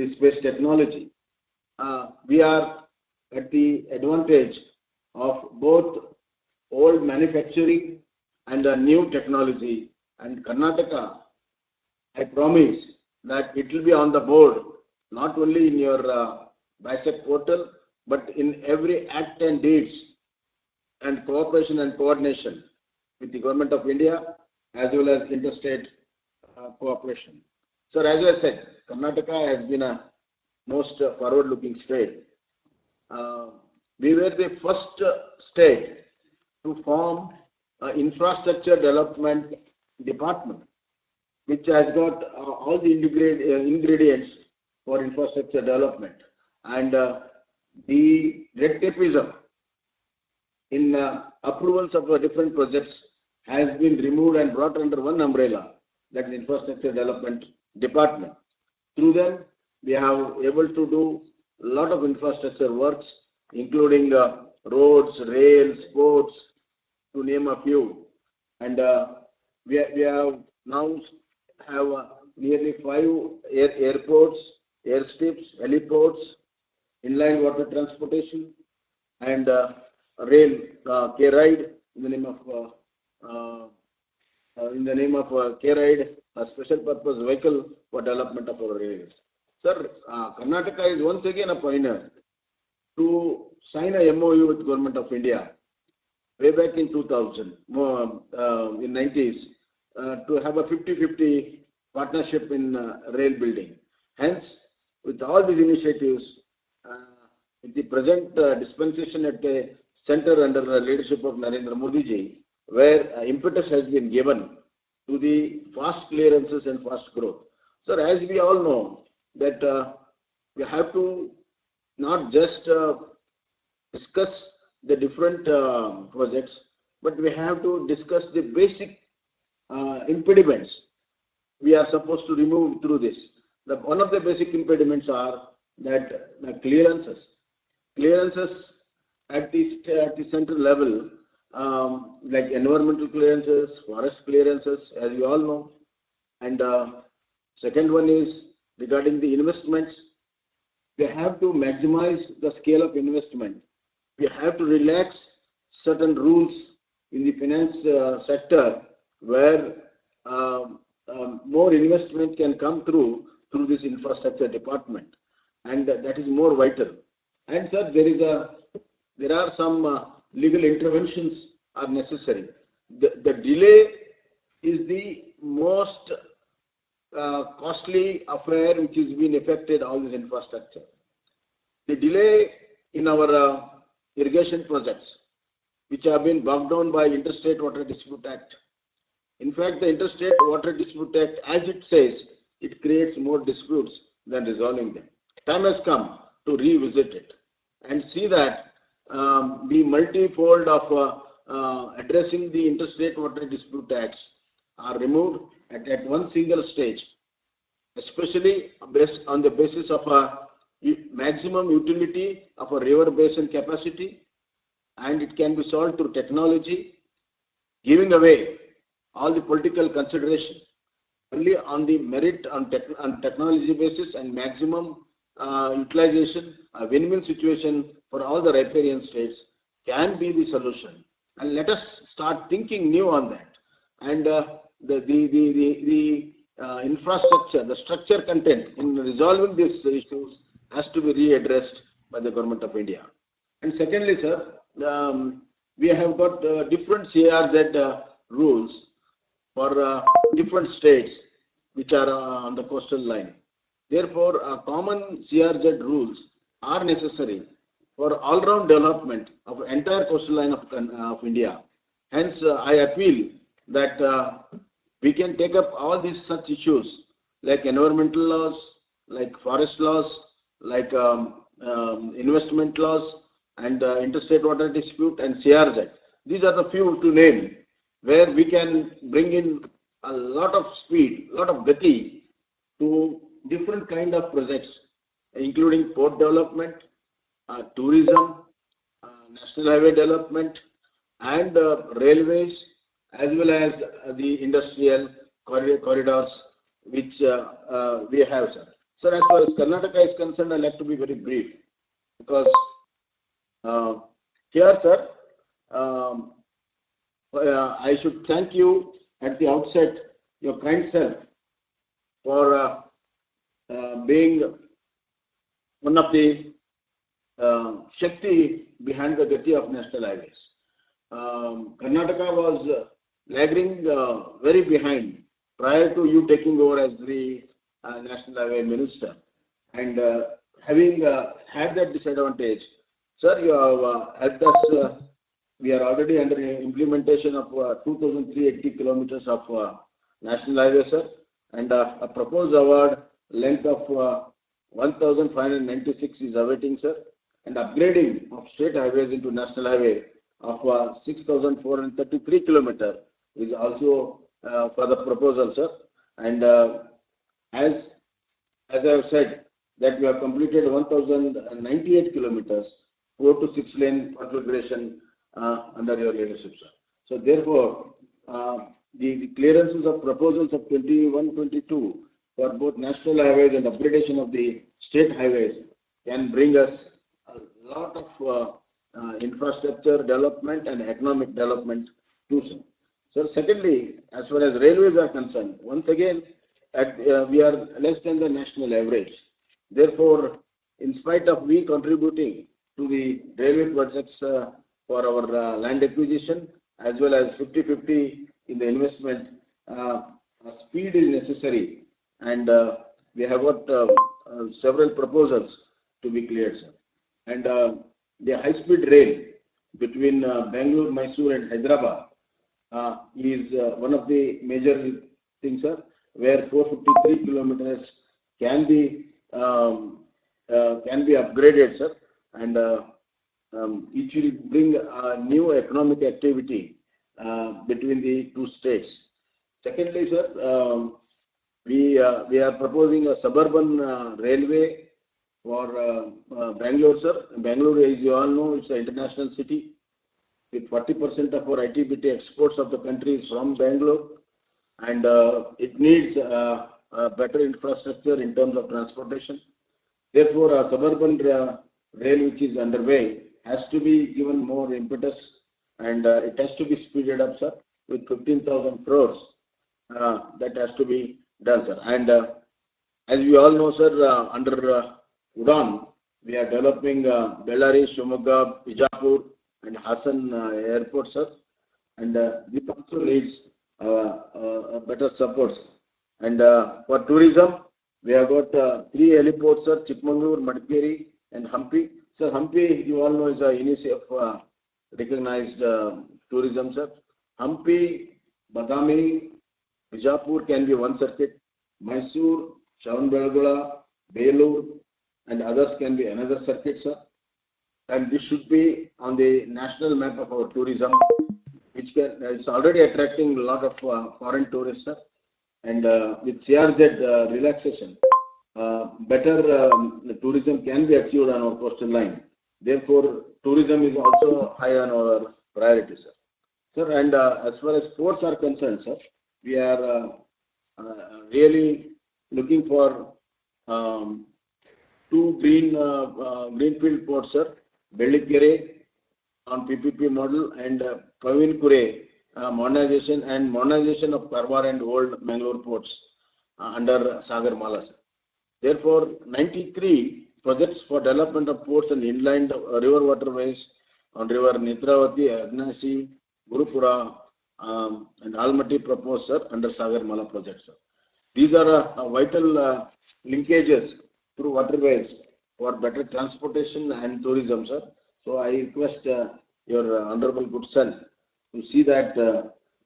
the space technology. We are at the advantage of both old manufacturing and a new technology. And Karnataka, I promise that it will be on the board, not only in your BICEP portal, but in every act and deeds and cooperation and coordination with the Government of India as well as interstate cooperation. So as I said, Karnataka has been a most forward-looking state. We were the first state to form an infrastructure development department, which has got all the ingredients for infrastructure development. And the red tapeism in approvals of different projects has been removed and brought under one umbrella, that is infrastructure development department. Through them, we have able to do a lot of infrastructure works, including roads, rails, ports, to name a few. And we have now have nearly 5 airports, airstrips, heliports, inland water transportation, and rail K-Ride in the name of K-Ride, a special purpose vehicle for development of our rails. Sir, Karnataka is once again a pioneer to sign a MOU with Government of India way back in 2000, in 90s, to have a 50-50 partnership in rail building. Hence, with all these initiatives, with the present dispensation at the center under the leadership of Narendra Modi ji, where impetus has been given to the fast clearances and fast growth. Sir, as we all know, that we have to not just discuss the different projects, but we have to discuss the basic impediments we are supposed to remove through this. One of the basic impediments are that the clearances at the central level, like environmental clearances, forest clearances, as you all know. And second one is regarding the investments. We have to maximize the scale of investment. We have to relax certain rules in the finance sector where more investment can come through this infrastructure department, and that is more vital. And sir, there are some legal interventions are necessary. The delay is the most costly affair which has been affected all this infrastructure. The delay in our irrigation projects, which have been bogged down by Interstate Water Dispute Act. In fact, the Interstate Water Dispute Act, as it says, it creates more disputes than resolving them. Time has come to revisit it and see that the multifold of addressing the Interstate Water Dispute Acts are removed at one single stage, especially based on the basis of a maximum utility of a river basin capacity, and it can be solved through technology, giving away all the political consideration only on the merit on technology basis and maximum utilization. A win-win situation for all the riparian states can be the solution, and let us start thinking new on that. And the infrastructure, the structure content in resolving these issues has to be readdressed by the Government of India. And secondly, sir, we have got different CRZ rules for different states which are on the coastal line. Therefore, common CRZ rules are necessary for all-round development of entire coastal line of India. Hence, I appeal that we can take up all these such issues like environmental laws, like forest laws, like investment laws, and interstate water dispute and CRZ. These are the few to name where we can bring in a lot of speed, a lot of gati to different kind of projects, including port development, tourism, national highway development, and railways, as well as the industrial corridors which we have, sir. Sir, as far as Karnataka is concerned, I'd like to be very brief because here, sir, um, I should thank you at the outset, your kind self, for being one of the Shakti behind the Gati of national highways. Karnataka was lagging very behind prior to you taking over as the National Highway Minister. And having had that disadvantage, sir, you have helped us. We are already under implementation of 2,380 kilometers of National Highway, sir, and a proposed award length of 1,596 is awaiting, sir, and upgrading of state highways into National Highway of 6,433 kilometers is also for the proposal, sir. And as I have said, that we have completed 1,098 kilometers, 4 to 6 lane configuration under your leadership, sir. So therefore, the clearances of proposals of 21-22 for both national highways and upgradation of the state highways can bring us a lot of infrastructure development and economic development too, sir. So secondly, as far as railways are concerned, once again, we are less than the national average. Therefore, in spite of we contributing to the railway projects for our land acquisition as well as 50-50 in the investment, speed is necessary, and we have got several proposals to be cleared, sir. And the high-speed rail between Bangalore, Mysore, and Hyderabad is one of the major things, sir, where 453 kilometers can be upgraded, sir, and it will bring new economic activity between the two states. Secondly, sir, we are proposing a suburban railway for Bangalore, sir. Bangalore, as you all know, it's an international city. With 40% of our IT/BT exports of the country is from Bangalore, and it needs better infrastructure in terms of transportation. Therefore, a suburban rail which is underway has to be given more impetus, and it has to be speeded up, sir, with 15,000 crores. That has to be done, sir. And as we all know, sir, under Udan, we are developing Bellary, Shimoga, Bijapur, and Hassan airports, sir. And this also needs better support. And for tourism, we have got 3 heliports, sir: Chikmagalur, Madikeri, and Hampi. Sir, Hampi, you all know, is a UNICEF recognized tourism, sir. Hampi, Badami, Bijapur can be one circuit. Mysore, Shravanbelagola, Belur, and others can be another circuit, sir. And this should be on the national map of our tourism, which it's already attracting a lot of foreign tourists, sir. And with CRZ relaxation, better tourism can be achieved on our coastal line. Therefore, tourism is also high on our priority, sir. Sir, and as far as ports are concerned, sir, we are really looking for 2 greenfield ports, sir. Bellikere on PPP model, and Pavin Kure modernization of Karwar and old Mangalore ports under Sagar Mala, sir. Therefore, 93 projects for development of ports and inland river waterways on river Netravati, Agnasi, Gurupura, and Almaty proposed, sir, under Sagar Mala project, sir. These are vital linkages through waterways for better transportation and tourism, sir. So I request your honorable good self to see that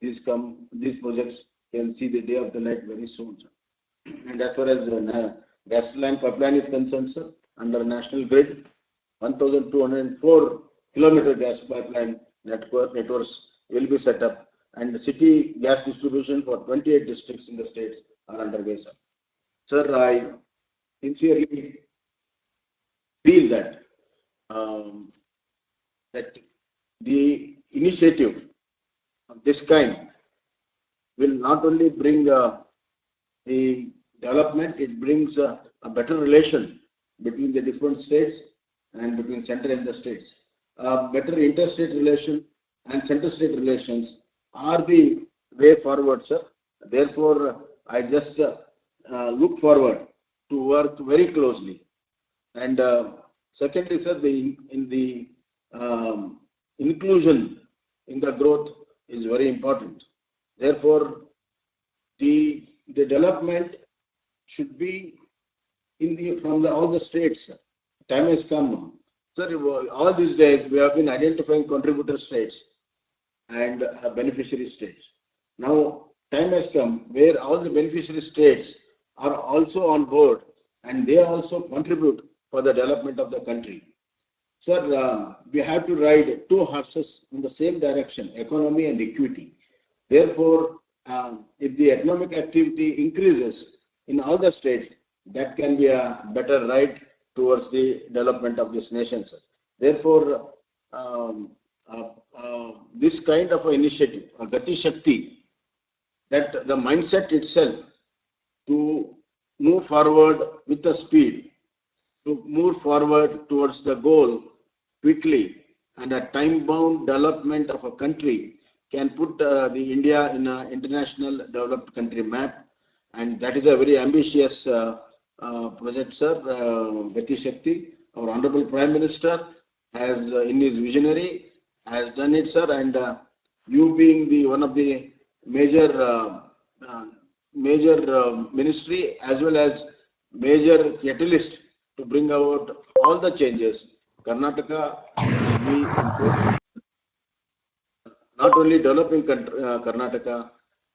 these projects can see the day of the light very soon, sir. And as far as gas line pipeline is concerned, sir, under national grid, 1,204 kilometer gas pipeline networks will be set up, and the city gas distribution for 28 districts in the states are underway, sir. Sir, I sincerely feel that that the initiative of this kind will not only bring the development, it brings a better relation between the different states and between center and the states. Better interstate relation and center-state relations are the way forward, sir. Therefore, I just look forward to work very closely. And secondly, sir, in the inclusion in the growth is very important. Therefore, the development should be from all the states. Time has come. Sir, all these days we have been identifying contributor states and beneficiary states. Now, time has come where all the beneficiary states are also on board and they also contribute for the development of the country. Sir, we have to ride two horses in the same direction, economy and equity. Therefore, if the economic activity increases in all the states, that can be a better ride towards the development of this nation, sir. Therefore, this kind of initiative, Gati Shakti, that the mindset itself to move forward with the speed, to move forward towards the goal quickly, and a time-bound development of a country can put the India in an international developed country map, and that is a very ambitious project, sir. Gati Shakti, our Honorable Prime Minister has, in his visionary, has done it, sir, and you being the one of the major ministry as well as major catalyst to bring about all the changes. Karnataka will be not only developing Karnataka.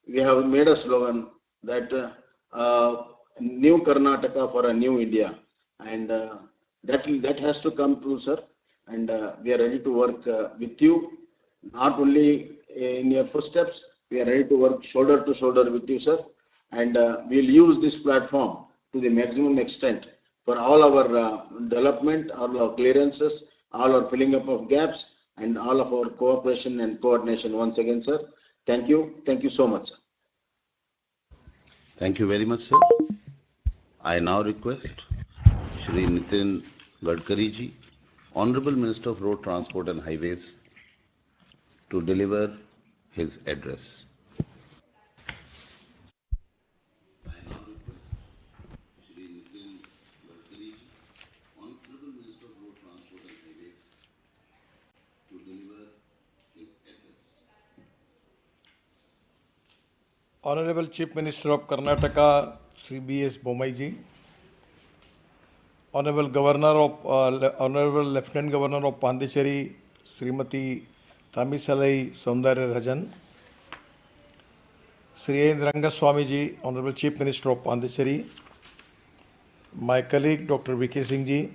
We have made a slogan that new Karnataka for a new India, and that has to come true, sir. And we are ready to work with you, not only in your footsteps. We are ready to work shoulder to shoulder with you, sir. And we'll use this platform to the maximum extent for all our development, all our clearances, all our filling up of gaps, and all of our cooperation and coordination. Once again, sir, thank you. Thank you so much, sir. Thank you very much, sir. I now request Shri Nitin Gadkari ji, Honorable Minister of Road Transport and Highways, to deliver his address. I now request Shri Nitin Gadkari ji, Honorable Minister of Road Transport and Highways, to deliver his address. Honorable Chief Minister of Karnataka, Sri B.S. Bommai ji, Honorable Lieutenant Governor of Pondicherry, Srimati Tamisalai Soundarya Rajan, Sri N. Rangaswamy ji, Honorable Chief Minister of Pondicherry, my colleague Dr. V.K. Singh ji,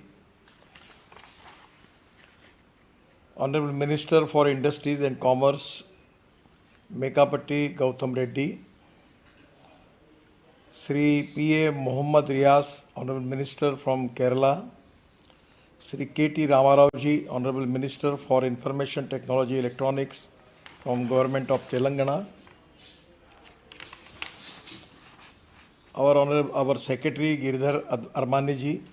Honorable Minister for Industries and Commerce, Mekapatti Gautam Reddy, Sri P.A. Muhammad Riaz, Honorable Minister from Kerala, Sri K.T. Ramarao ji, Honorable Minister for Information Technology Electronics from Government of Telangana, our Secretary Giridhar Armani ji,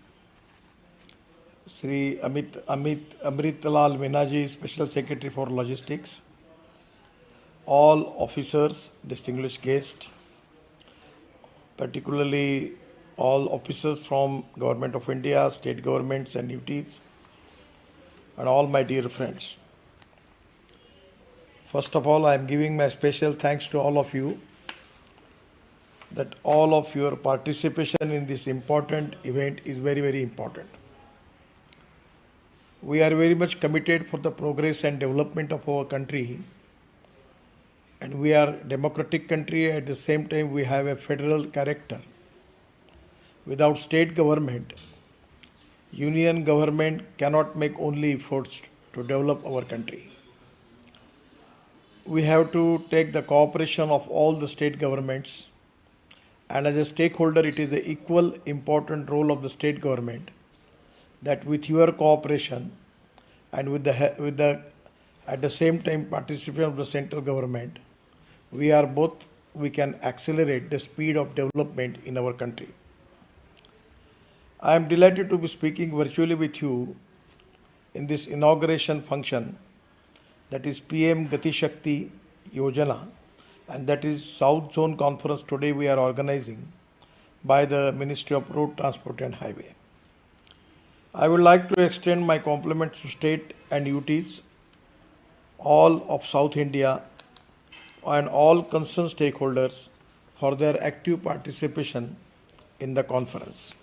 Sri Amritlal Meena ji, Special Secretary for Logistics, all officers, distinguished guests, particularly all officers from Government of India, state governments and UTs, and all my dear friends. First of all, I am giving my special thanks to all of you that all of your participation in this important event is very, very important. We are very much committed for the progress and development of our country, and we are a democratic country. At the same time, we have a federal character. Without state government, union government cannot make only efforts to develop our country. We have to take the cooperation of all the state governments, and as a stakeholder, it is the equal important role of the state government that with your cooperation and with the at the same time participation of the central government, we are both we can accelerate the speed of development in our country. I am delighted to be speaking virtually with you in this inauguration function, that is PM-Gati Shakti Yojana, and that is South Zone Conference today we are organizing by the Ministry of Road Transport and Highway. I would like to extend my compliments to state and UTs, all of South India, and all concerned stakeholders for their active participation in the conference.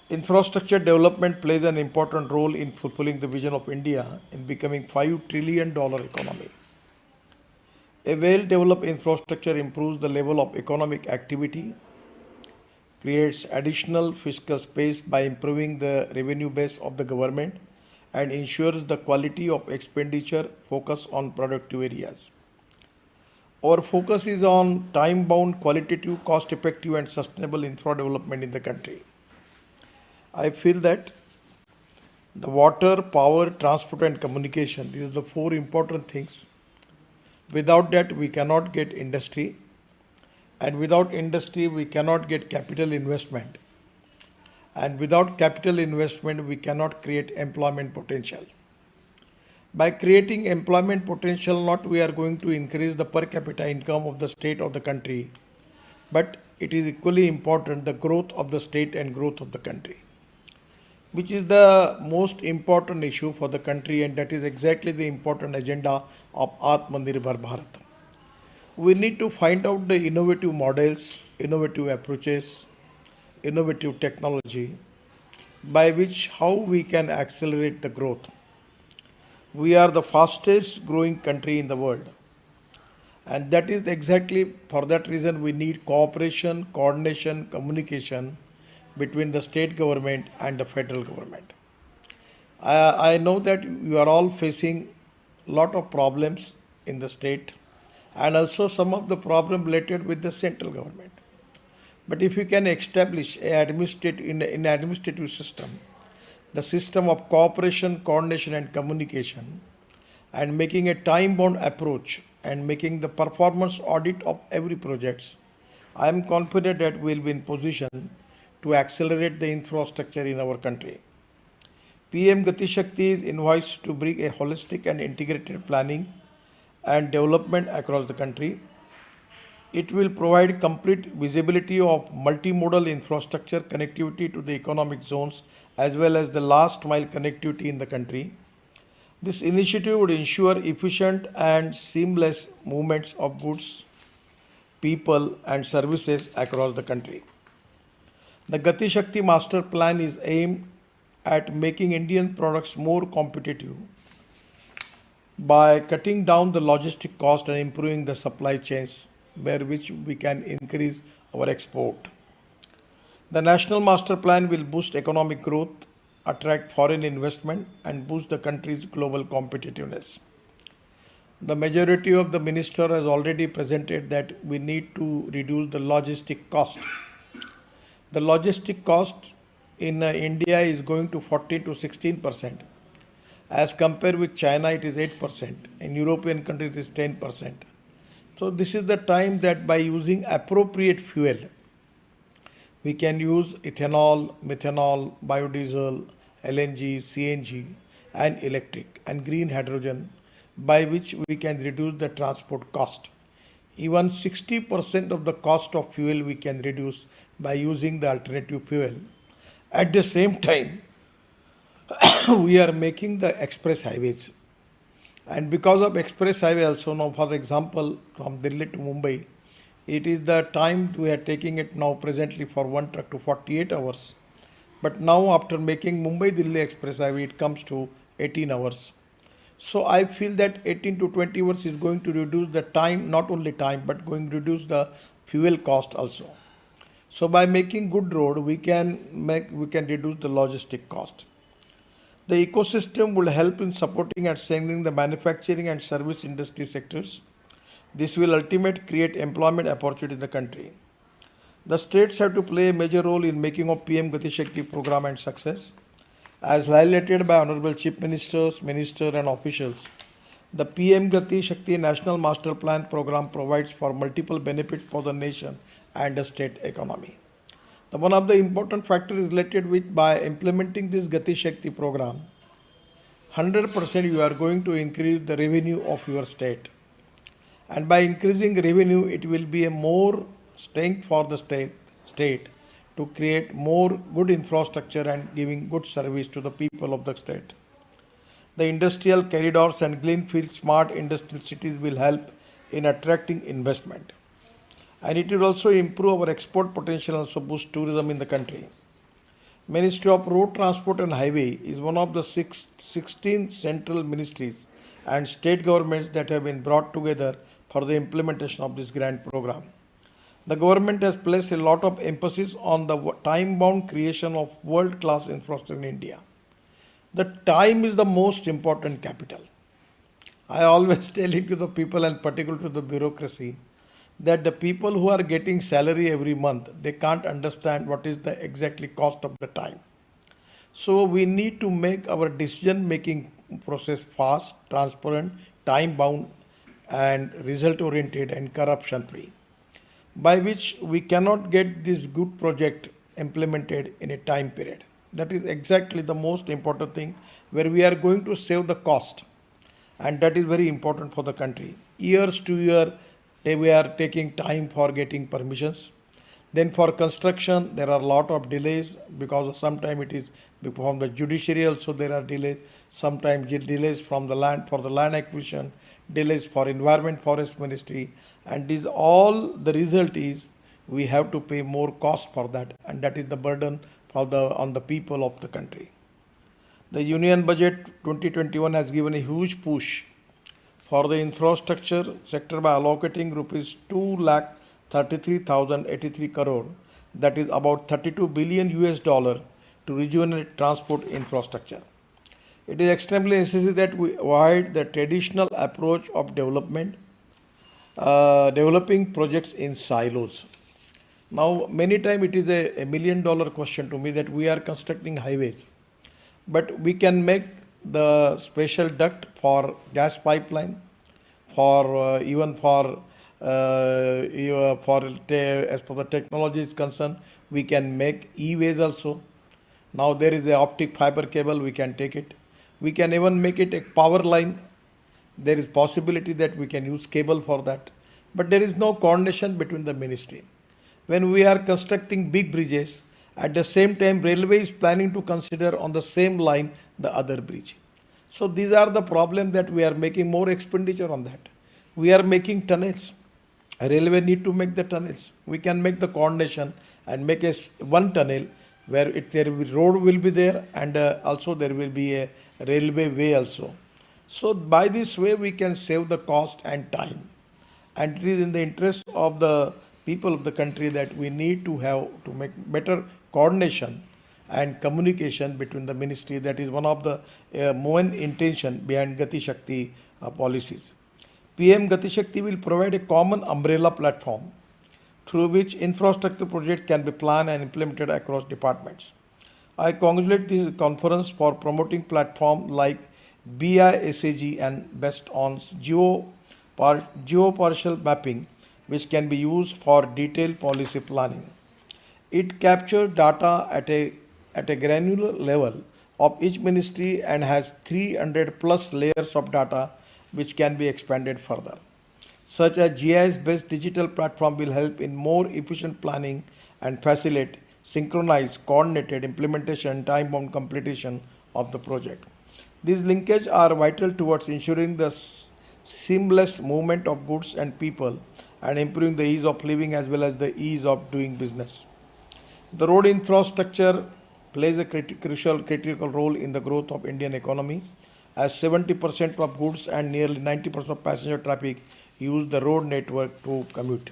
Infrastructure development plays an important role in fulfilling the vision of India in becoming $5 trillion economy. A well-developed infrastructure improves the level of economic activity, creates additional fiscal space by improving the revenue base of the government, and ensures the quality of expenditure focus on productive areas. Our focus is on time-bound, qualitative, cost-effective and sustainable infra development in the country. I feel that the water, power, transport and communication, these are the four important things. Without that, we cannot get industry, and without industry, we cannot get capital investment. And without capital investment, we cannot create employment potential. By creating employment potential, not we are going to increase the per capita income of the state or the country, but it is equally important the growth of the state and growth of the country, which is the most important issue for the country, and that is exactly the important agenda of Atmanirbhar Bharat. We need to find out the innovative models, innovative approaches, innovative technology by which how we can accelerate the growth. We are the fastest growing country in the world, and that is exactly for that reason we need cooperation, coordination, communication between the state government and the federal government. I know that you are all facing a lot of problems in the state and also some of the problem related with the central government. But if you can establish in an administrative system, the system of cooperation, coordination and communication, and making a time-bound approach and making the performance audit of every project, I am confident that we will be in position to accelerate the infrastructure in our country. PM Gati Shakti is invoiced to bring a holistic and integrated planning and development across the country. It will provide complete visibility of multimodal infrastructure connectivity to the economic zones as well as the last mile connectivity in the country. This initiative would ensure efficient and seamless movements of goods, people and services across the country. The Gati Shakti Master Plan is aimed at making Indian products more competitive by cutting down the logistic cost and improving the supply chains, where which we can increase our export. The National Master Plan will boost economic growth, attract foreign investment and boost the country's global competitiveness. The majority of the minister has already presented that we need to reduce the logistic cost. The logistic cost in India is going to 14 to 16%. As compared with China, it is 8%. In European countries, it is 10%. So this is the time that by using appropriate fuel, we can use ethanol, methanol, biodiesel, LNG, CNG and electric and green hydrogen, by which we can reduce the transport cost. Even 60% of the cost of fuel we can reduce by using the alternative fuel. At the same time, we are making the express highways. And because of express highway also now, for example, from Delhi to Mumbai, it is the time we are taking it now presently for one truck to 48 hours. But now after making Mumbai-Delhi express highway, it comes to 18 hours. So I feel that 18 to 20 hours is going to reduce the time, not only time, but going to reduce the fuel cost also. So by making good road, we can reduce the logistic cost. The ecosystem will help in supporting and strengthening the manufacturing and service industry sectors. This will ultimately create employment opportunity in the country. The states have to play a major role in making of PM Gati Shakti program and success. As highlighted by Honorable Chief Ministers, Minister and officials, The PM-Gati Shakti National Master Plan program provides for multiple benefits for the nation and the state economy. One of the important factors related with by implementing this Gati Shakti program, 100% you are going to increase the revenue of your state. And by increasing revenue, it will be a more strength for the state to create more good infrastructure and giving good service to the people of the state. The industrial corridors and greenfield smart industrial cities will help in attracting investment. And it will also improve our export potential and also boost tourism in the country. Ministry of Road Transport and Highway is one of the 16 central ministries and state governments that have been brought together for the implementation of this grand program. The government has placed a lot of emphasis on the time-bound creation of world-class infrastructure in India. The time is the most important capital. I always tell it to the people and particularly to the bureaucracy that the people who are getting salary every month, they can't understand what is the exactly cost of the time. So we need to make our decision making process fast, transparent, time bound and result oriented and corruption free, by which we cannot get this good project implemented in a time period. That is exactly the most important thing where we are going to save the cost, and that is very important for the country. Years to year we are taking time for getting permissions. Then for construction there are a lot of delays because sometimes it is from the judiciary also there are delays, sometimes delays from the land for the land acquisition, delays for environment forest ministry, and this all the result is we have to pay more cost for that, and that is the burden on the people of the country. The Union Budget 2021 has given a huge push for the infrastructure sector by allocating rupees 2,33,083 crore, that is about 32 billion US dollar to rejuvenate transport infrastructure. It is extremely necessary that we avoid the traditional approach of developing projects in silos. Now, many times it is a $1 million question to me that we are constructing highways, but we can make the special duct for gas pipeline, for even for as per the technology is concerned, we can make e-ways also. Now there is a optic fiber cable, we can take it. We can even make it a power line. There is possibility that we can use cable for that. But there is no coordination between the ministry. When we are constructing big bridges, at the same time railway is planning to consider on the same line the other bridge. So these are the problems that we are making more expenditure on that. We are making tunnels. Railway need to make the tunnels. We can make the coordination and make one tunnel where road will be there, and also there will be a railway way also. So by this way we can save the cost and time. And it is in the interest of the people of the country that we need to have to make better coordination and communication between the ministry. That is one of the main intention behind Gati Shakti policies. PM Gati Shakti will provide a common umbrella platform through which infrastructure project can be planned and implemented across departments. I congratulate this conference for promoting platform like BISAG and based on geopartial mapping, which can be used for detailed policy planning. It captures data at a granular level of each ministry and has 300 plus layers of data which can be expanded further. Such a GIS-based digital platform will help in more efficient planning and facilitate synchronized, coordinated implementation and time-bound completion of the project. These linkages are vital towards ensuring the seamless movement of goods and people and improving the ease of living as well as the ease of doing business. The road infrastructure plays a critical role in the growth of Indian economy, as 70% of goods and nearly 90% of passenger traffic use the road network to commute.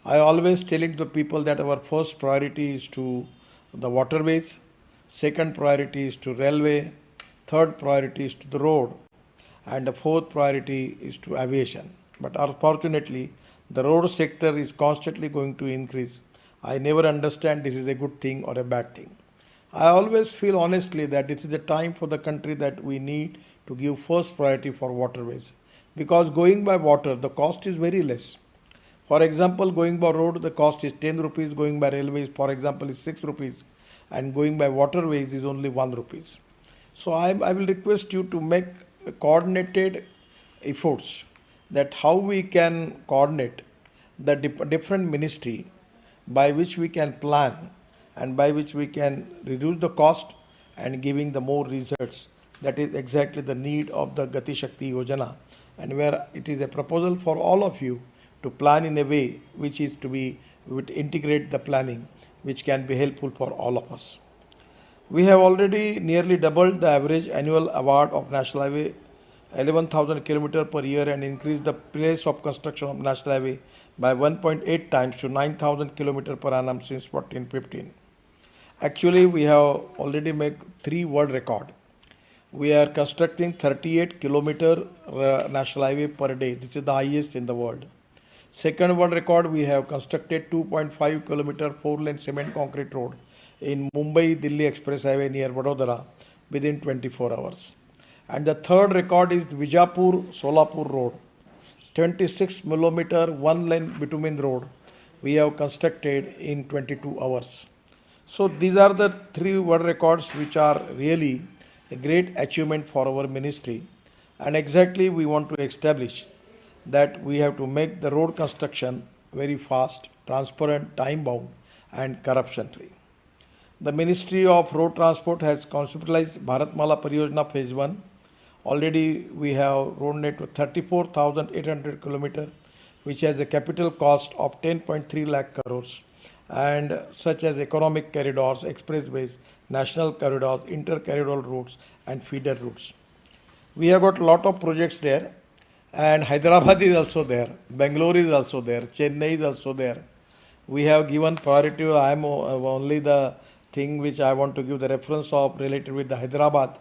I always telling the people that our first priority is to the waterways, second priority is to railway, third priority is to the road, and the fourth priority is to aviation. But unfortunately, the road sector is constantly going to increase. I never understand this is a good thing or a bad thing. I always feel honestly that it is a time for the country that we need to give first priority for waterways. Because going by water, the cost is very less. For example, going by road, the cost is 10 rupees, going by railways, for example, is 6 rupees, and going by waterways is only 1 rupees. So I will request you to make coordinated efforts that how we can coordinate the different ministry by which we can plan and by which we can reduce the cost and giving the more results. That is exactly the need of the Gati Shakti Yojana, and where it is a proposal for all of you to plan in a way which is to be would integrate the planning which can be helpful for all of us. We have already nearly doubled the average annual award of National Highway 11,000 km per year and increased the pace of construction of National Highway by 1.8 times to 9,000 km per annum since 1415. Actually, we have already made 3 world record. We are constructing 38 km National Highway per day. This is the highest in the world. Second world record, we have constructed 2.5 km 4-lane cement concrete road in Mumbai-Delhi Express Highway near Vadodara within 24 hours. And the third record is Vijapur-Solapur road, 26 mm 1-lane bitumen road we have constructed in 22 hours. So these are the 3 world records which are really a great achievement for our ministry, and exactly we want to establish that we have to make the road construction very fast, transparent, time bound and corruption free. The Ministry of Road Transport has conceptualized Bharatmala Pariyojana Phase 1. Already we have road network 34,800 km, which has a capital cost of 10.3 lakh crores, and such as economic corridors, expressways, national corridors, inter-corridor routes and feeder routes. We have got a lot of projects there, and Hyderabad is also there, Bangalore is also there, Chennai is also there. We have given priority. I am only the thing which I want to give the reference of related with the Hyderabad.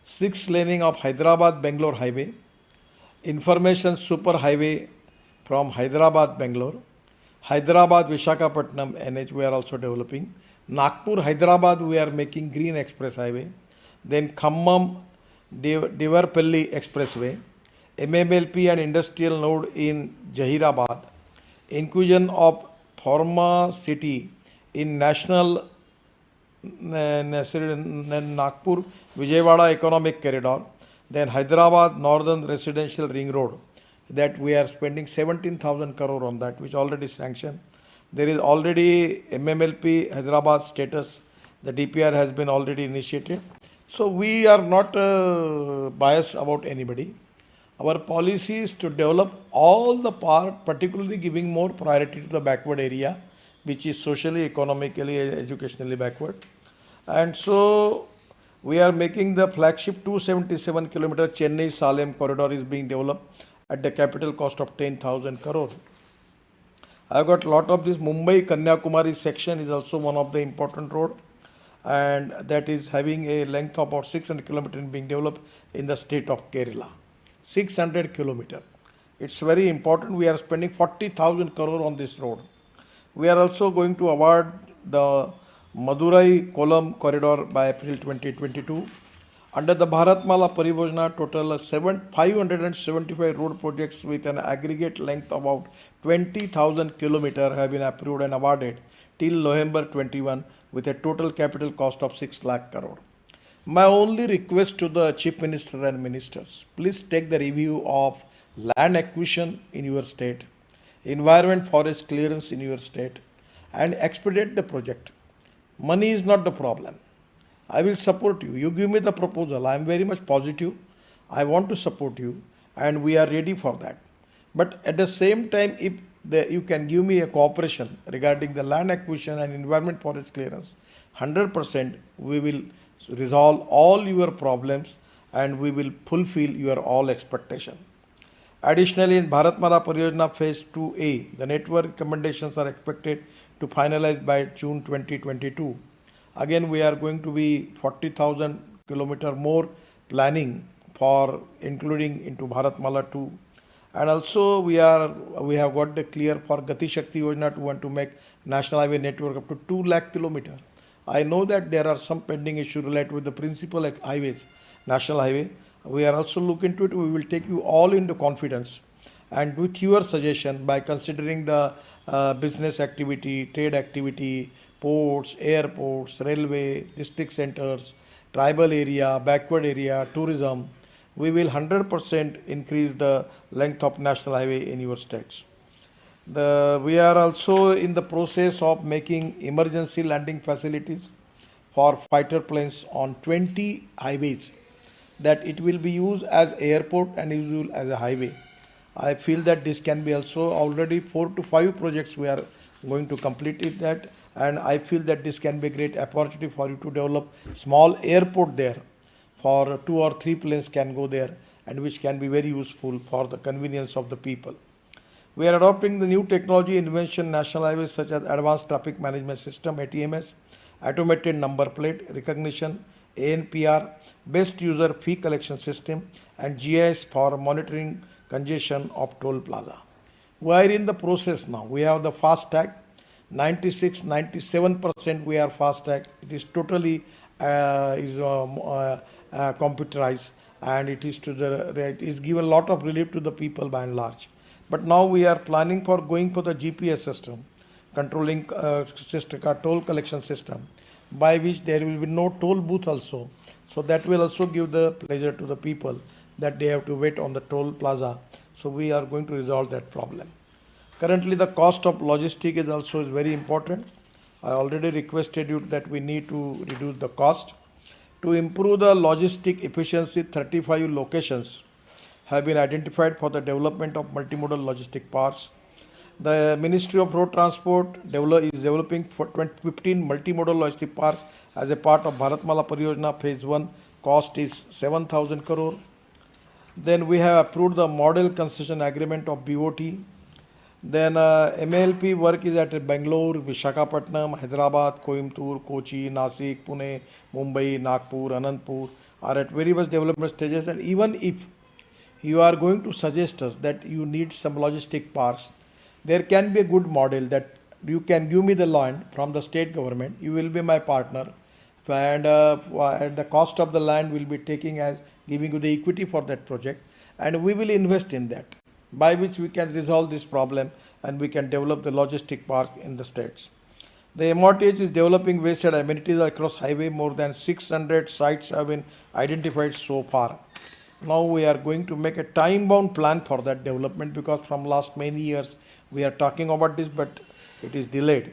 6 laning of Hyderabad Bangalore highway, information super highway from Hyderabad Bangalore, Hyderabad Visakhapatnam NH we are also developing, Nagpur Hyderabad we are making green express highway, then Khammam Devarpalli expressway, MMLP and industrial node in Jahirabad, inclusion of Pharma city in national Nagpur Vijayawada economic corridor, then Hyderabad northern residential ring road that we are spending 17,000 crore on that, which already sanctioned. There is already MMLP Hyderabad status, the DPR has been already initiated. So we are not biased about anybody. Our policy is to develop all the part, particularly giving more priority to the backward area, which is socially, economically, educationally backward. And so we are making the flagship 277 km Chennai Salem corridor is being developed at the capital cost of 10,000 crore. I have got a lot of this Mumbai Kanyakumari section is also one of the important road, and that is having a length of about 600 km being developed in the state of Kerala. 600 km. It's very important. We are spending 40,000 crore on this road. We are also going to award the Madurai Kollam corridor by April 2022. Under the Bharatmala Pariyojana, total 575 road projects with an aggregate length of about 20,000 km have been approved and awarded till November 21 with a total capital cost of 6 lakh crore. My only request to the Chief Minister and Ministers, please take the review of land acquisition in your state, environment forest clearance in your state, and expedite the project. Money is not the problem. I will support you. You give me the proposal. I am very much positive. I want to support you, and we are ready for that. But at the same time, if you can give me a cooperation regarding the land acquisition and environment forest clearance, 100% we will resolve all your problems and we will fulfill your all expectation. Additionally, in Bharatmala Pariyojana Phase 2A, the network recommendations are expected to finalize by June 2022. Again, we are going to be 40,000 kilometer more planning for including into Bharatmala 2. And also we have got the clear for Gati Shakti Yojana to want to make National Highway network up to 2 lakh kilometer. I know that there are some pending issues related with the principal highways, national highway. We are also looking into it. We will take you all into confidence, and with your suggestion, by considering the business activity, trade activity, ports, airports, railway, district centers, tribal area, backward area, tourism, we will 100% increase the length of national highway in your states. We are also in the process of making emergency landing facilities for fighter planes on 20 highways, that it will be used as airport and used as a highway. I feel that this can be also already 4 to 5 projects we are going to complete it that, and I feel that this can be a great opportunity for you to develop small airport there, for 2 or 3 planes can go there, and which can be very useful for the convenience of the people. We are adopting the new technology invention national highways such as Advanced Traffic Management System ATMS, automated number plate recognition, ANPR, best user fee collection system, and GIS for monitoring congestion of toll plaza. We are in the process now. We have the fast tag, 96-97% we are fast tag. It is totally computerized, and it is given a lot of relief to the people by and large. But now we are planning for going for the GPS system, controlling system, toll collection system, by which there will be no toll booth also. So that will also give the pleasure to the people that they have to wait on the toll plaza. So we are going to resolve that problem. Currently, the cost of logistic is also very important. I already requested you that we need to reduce the cost. To improve the logistic efficiency, 35 locations have been identified for the development of multimodal logistic parks. The Ministry of Road Transport is developing 15 multimodal logistic parks as a part of Bharatmala Pariyojana Phase 1. Cost is 7,000 crore. Then we have approved the model concession agreement of BOT. Then MLP work is at Bangalore, Visakhapatnam, Hyderabad, Coimbatore, Kochi, Nasik, Pune, Mumbai, Nagpur, Anandpur are at various development stages. And even if you are going to suggest us that you need some logistic parks, there can be a good model that you can give me the land from the state government, you will be my partner, and the cost of the land will be taking as giving you the equity for that project, and we will invest in that, by which we can resolve this problem and we can develop the logistic park in the states. The MRTH is developing wayside amenities across highway. More than 600 sites have been identified so far. Now we are going to make a time-bound plan for that development, because from last many years we are talking about this, but it is delayed.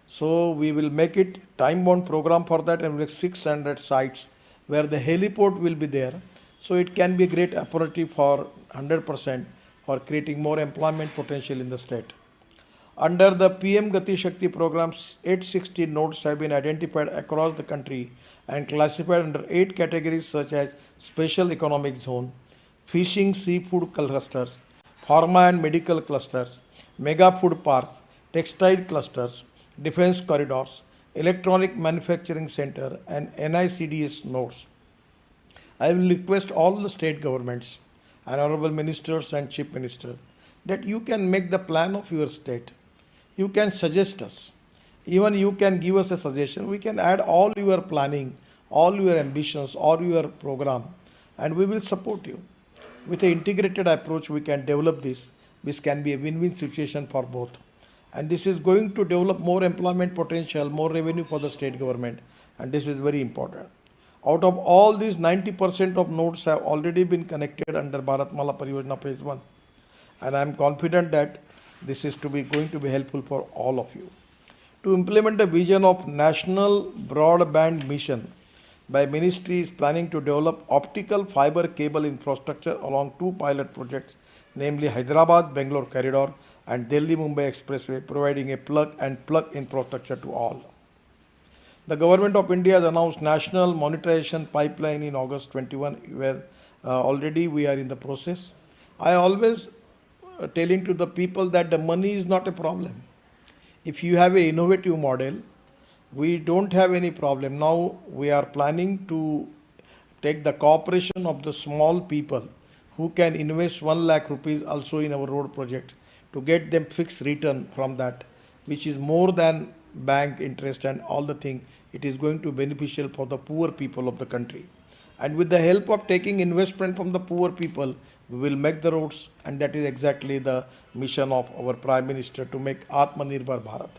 So we will make it time-bound program for that, and with 600 sites where the heliport will be there. So it can be a great opportunity for 100% for creating more employment potential in the state. Under the PM-Gati Shakti program, 860 nodes have been identified across the country and classified under 8 categories such as Special Economic Zone, Fishing Seafood Clusters, Pharma and Medical Clusters, Mega Food Parks, Textile Clusters, Defense Corridors, Electronic Manufacturing Center, and NICDS nodes. I will request all the state governments and honorable ministers and chief minister that you can make the plan of your state. You can suggest us. Even you can give us a suggestion. We can add all your planning, all your ambitions, all your program, and we will support you. With an integrated approach, we can develop this. This can be a win-win situation for both. And this is going to develop more employment potential, more revenue for the state government. And this is very important. Out of all these, 90% of nodes have already been connected under Bharatmala Pariyojana Phase 1. And I am confident that this is going to be helpful for all of you. To implement the vision of National Broadband Mission, by Ministry is planning to develop optical fiber cable infrastructure along 2 pilot projects, namely Hyderabad-Bangalore corridor and Delhi-Mumbai Expressway, providing a plug-and-plug infrastructure to all. The Government of India has announced National Monetization Pipeline in August 21, where already we are in the process. I always telling to the people that the money is not a problem. If you have an innovative model, we don't have any problem. Now we are planning to take the cooperation of the small people who can invest 1 lakh rupees also in our road project, to get them fixed return from that, which is more than bank interest and all the thing. it is going to be beneficial for the poor people of the country. And with the help of taking investment from the poor people, we will make the roads, and that is exactly the mission of our Prime Minister, to make Atmanirbhar Bharat.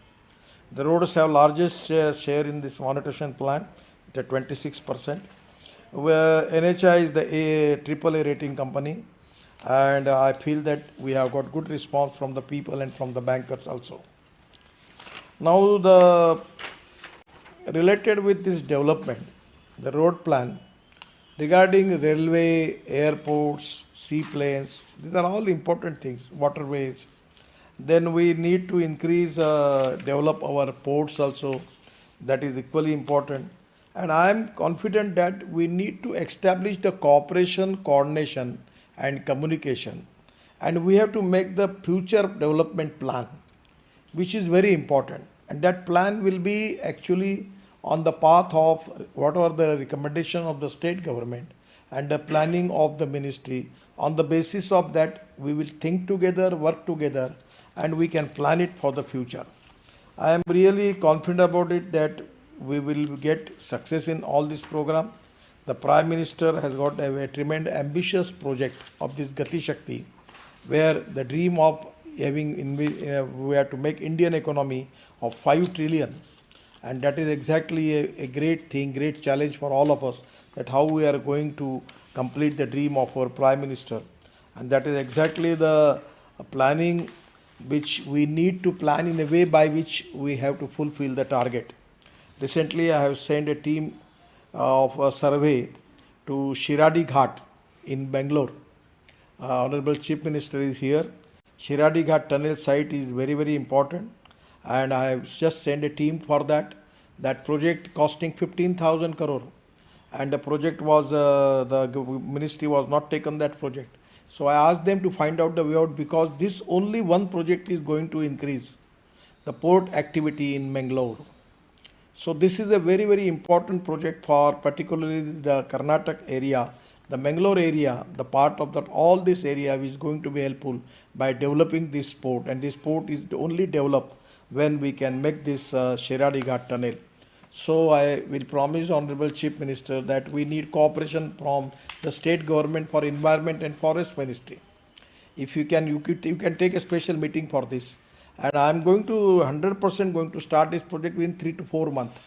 The roads have largest share in this monetization plan, at 26%. Where NHI is the AAA rating company, and I feel that we have got good response from the people and from the bankers also. Now, the related with this development, the road plan regarding railway, airports, seaplanes, these are all important things, waterways. Then we need to increase, develop our ports also, that is equally important. And I am confident that we need to establish the cooperation, coordination and communication. And we have to make the future development plan, which is very important. And that plan will be actually on the path of what are the recommendation of the state government and the planning of the ministry. On the basis of that, we will think together, work together, and we can plan it for the future. I am really confident about it that we will get success in all this program. The Prime Minister has got a tremendous ambitious project of this Gati Shakti, where the dream of having we have to make Indian economy of 5 trillion, and that is exactly a great thing, great challenge for all of us, that how we are going to complete the dream of our Prime Minister. And that is exactly the planning which we need to plan in a way by which we have to fulfill the target. Recently, I have sent a team of a survey to Shiradi Ghat in Bangalore. Honorable Chief Minister is here. Shiradi Ghat tunnel site is very, very important, and I have just sent a team for that. That project costing 15,000 crore, and the project was the ministry was not taken that project. So I asked them to find out the way out, because this only one project is going to increase the port activity in Bangalore. So this is a very, very important project for particularly the Karnataka area, the Bangalore area, the part of that all this area is going to be helpful by developing this port, and this port is only developed when we can make this Shiradi Ghat tunnel. So I will promise Honorable Chief Minister that we need cooperation from the state government for Environment and Forest Ministry. If you can, you can take a special meeting for this. And I am going to 100% going to start this project within 3 to 4 months,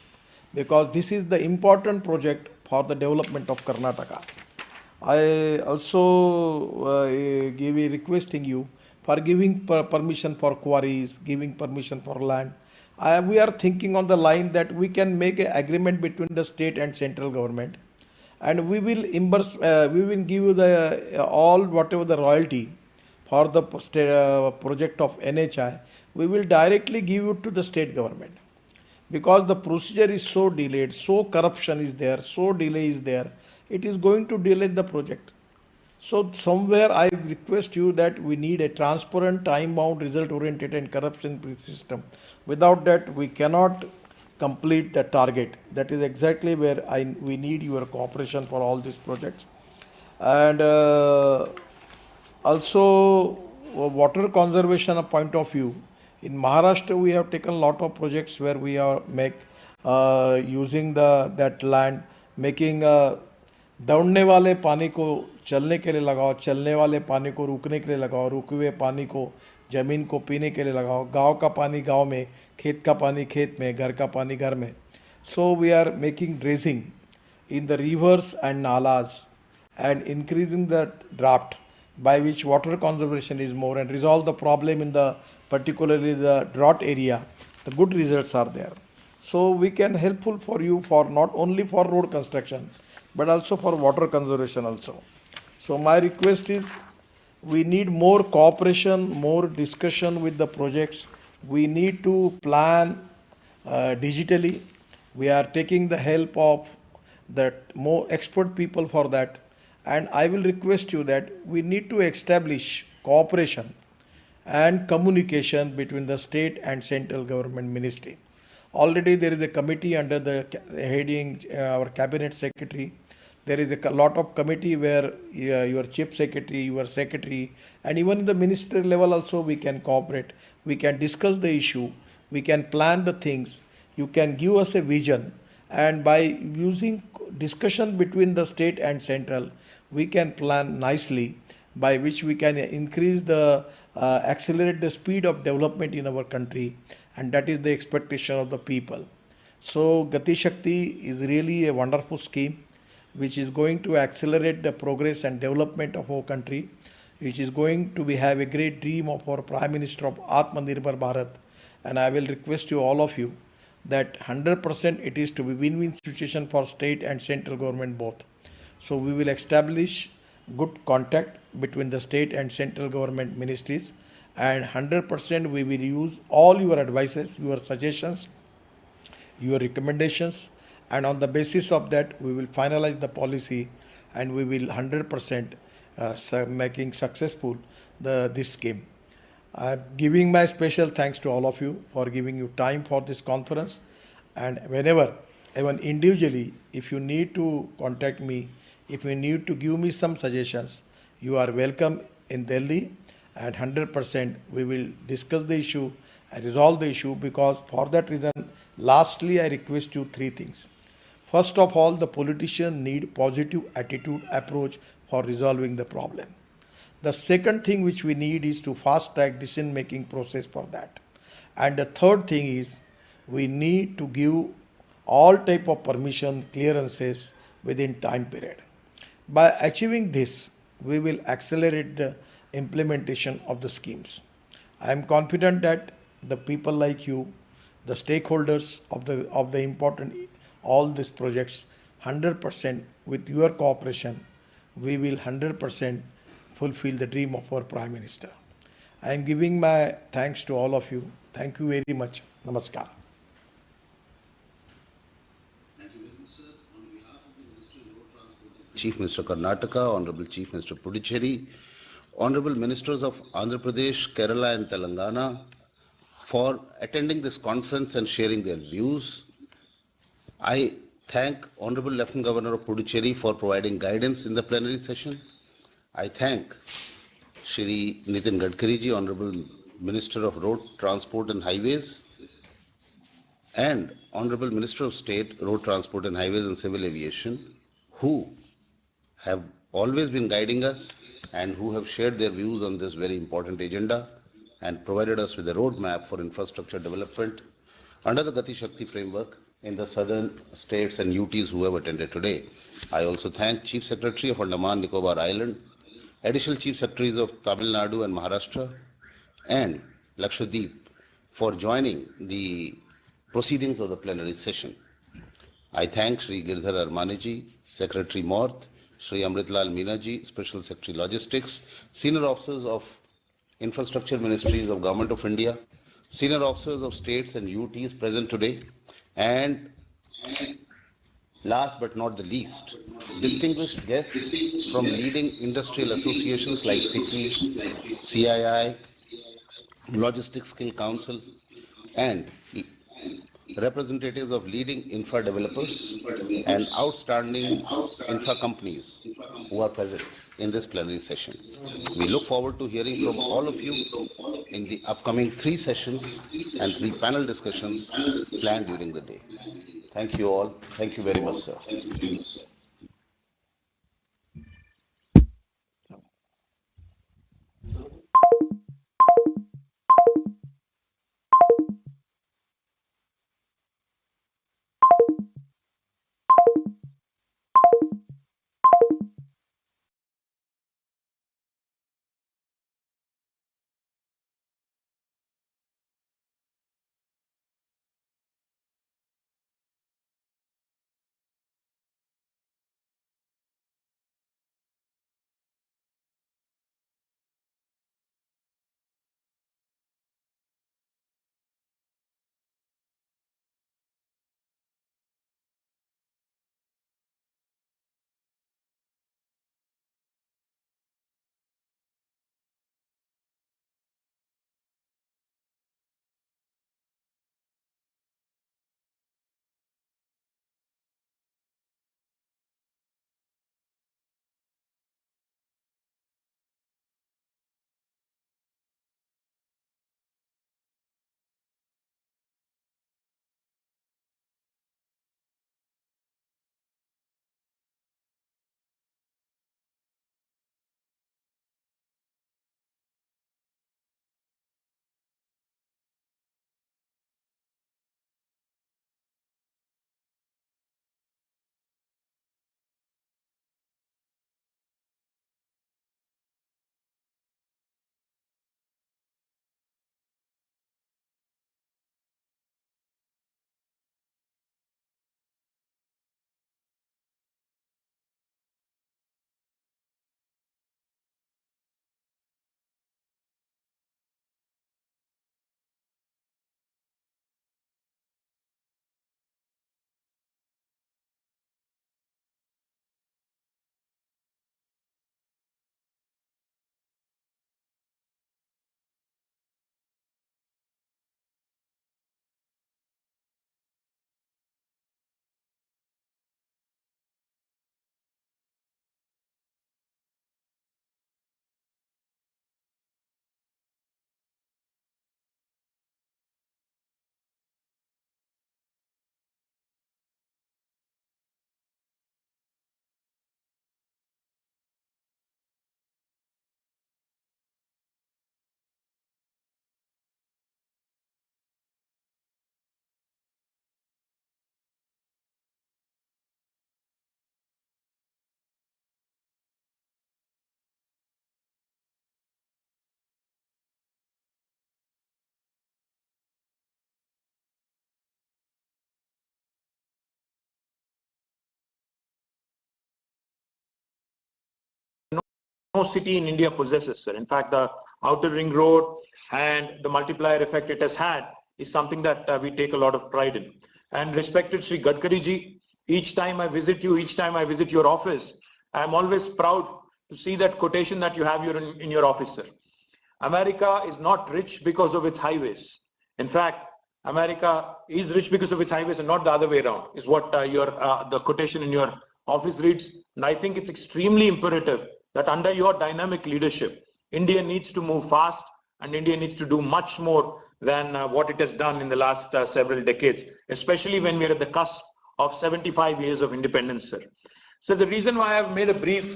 because this is the important project for the development of Karnataka. I also give a requesting you for giving permission for quarries, giving permission for land. We are thinking on the line that we can make an agreement between the state and central government, and we will give you the all whatever the royalty for the project of NHI. We will directly give it to the state government, because the procedure is so delayed, so corruption is there, so delay is there. It is going to delay the project. So somewhere I request you that we need a transparent, time-bound, result-oriented and corruption-free system. Without that, we cannot complete the target. That is exactly where we need your cooperation for all these projects. And also, water conservation point of view, in Maharashtra we have taken a lot of projects where we are using that land, making दौड़ने वाले पानी को चलने के लिए लगाओ, चलने वाले पानी को रुकने के लिए लगाओ, रुके हुए पानी को ज़मीन को पीने के लिए लगाओ, गांव का पानी गांव में, खेत का पानी खेत में, घर का पानी घर में. So we are making dredging in the rivers and nalas and increasing the draft, by which water conservation is more and resolve the problem in the particularly the drought area. The good results are there. So we can helpful for you for not only for road construction, but also for water conservation also. So my request is, we need more cooperation, more discussion with the projects. We need to plan digitally. We are taking the help of that more expert people for that. And I will request you that we need to establish cooperation and communication between the state and central government ministry. Already there is a committee under the heading our cabinet secretary. There is a lot of committee where your chief secretary, your secretary, and even the ministry level also we can cooperate. We can discuss the issue. We can plan the things. You can give us a vision, and by using discussion between the state and central, we can plan nicely by which we can increase the accelerate the speed of development in our country, and that is the expectation of the people. So Gati Shakti is really a wonderful scheme which is going to accelerate the progress and development of our country, which is going to be have a great dream of our Prime Minister of Atmanirbhar Bharat. And I will request you all of you that 100% it is to be win-win situation for state and central government both. So we will establish good contact between the state and central government ministries, and 100% we will use all your advices, your suggestions, your recommendations, and on the basis of that we will finalize the policy, and we will 100% making successful this scheme. I'm giving my special thanks to all of you for giving you time for this conference, and whenever, even individually, if you need to contact me, if you need to give me some suggestions, you are welcome in Delhi, and 100% we will discuss the issue and resolve the issue. Because for that reason, lastly, I request you three things. First of all, the politicians need positive attitude approach for resolving the problem. The second thing which we need is to fast track decision making process for that. And the third thing is we need to give all type of permission clearances within time period. By achieving this, we will accelerate the implementation of the schemes. I am confident that the people like you, the stakeholders of the important all these projects, 100% with your cooperation, we will 100% fulfill the dream of our Prime Minister. I am giving my thanks to all of you. Thank you very much. Namaskar. Chief Minister Karnataka, Honorable Chief Minister Puducherry, Honorable Ministers of Andhra Pradesh, Kerala and Telangana for attending this conference and sharing their views. I thank Honorable Lieutenant Governor of Puducherry for providing guidance in the plenary session. I thank Shri Nitin Gadkari ji, Honorable Minister of Road Transport and Highways, and Honorable Minister of State, Road Transport and Highways and Civil Aviation, who have always been guiding us and who have shared their views on this very important agenda and provided us with a roadmap for infrastructure development under the Gati Shakti framework in the southern states and UTs who have attended today. I also thank Chief Secretary of Andaman Nicobar Island, Additional Chief Secretaries of Tamil Nadu and Maharashtra, and Lakshadweep for joining the proceedings of the plenary session. I thank Sri Girdhar Armaniji, Secretary Morth, Sri Amritlal Minaji, Special Secretary Logistics, senior officers of infrastructure ministries of Government of India, senior officers of states and UTs present today, and last but not the least, distinguished guests from leading industrial associations like FICCI, CII, Logistics Skill Council, and representatives of leading infra developers and outstanding infra companies who are present in this plenary session. We look forward to hearing from all of you in the upcoming three sessions and three panel discussions planned during the day. Thank you all. Thank you very much, sir. city in India possesses, sir. In fact, the outer ring road and the multiplier effect it has had is something that we take a lot of pride in. And respected Sri Gadkari ji, each time I visit you, each time I visit your office, I'm always proud to see that quotation that you have in your office, sir. America is not rich because of its highways. In fact, America is rich because of its highways and not the other way around, is what the quotation in your office reads. And I think it's extremely imperative that under your dynamic leadership, India needs to move fast and India needs to do much more than what it has done in the last several decades, especially when we're at the cusp of 75 years of independence, sir. So the reason why I've made a brief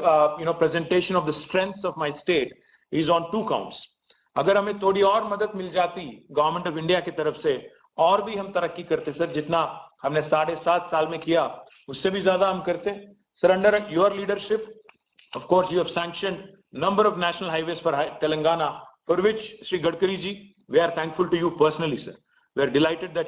presentation of the strengths of my state is on two counts. अगर हमें थोड़ी और मदद मिल जाती government of India की तरफ से और भी हम तरक्की करते सर, जितना हमने 7.5 साल में किया उससे भी ज्यादा हम करते sir. Under your leadership, of course, you have sanctioned number of national highways for Telangana, for which Sri Gadkari ji, we are thankful to you personally, sir. We are delighted that you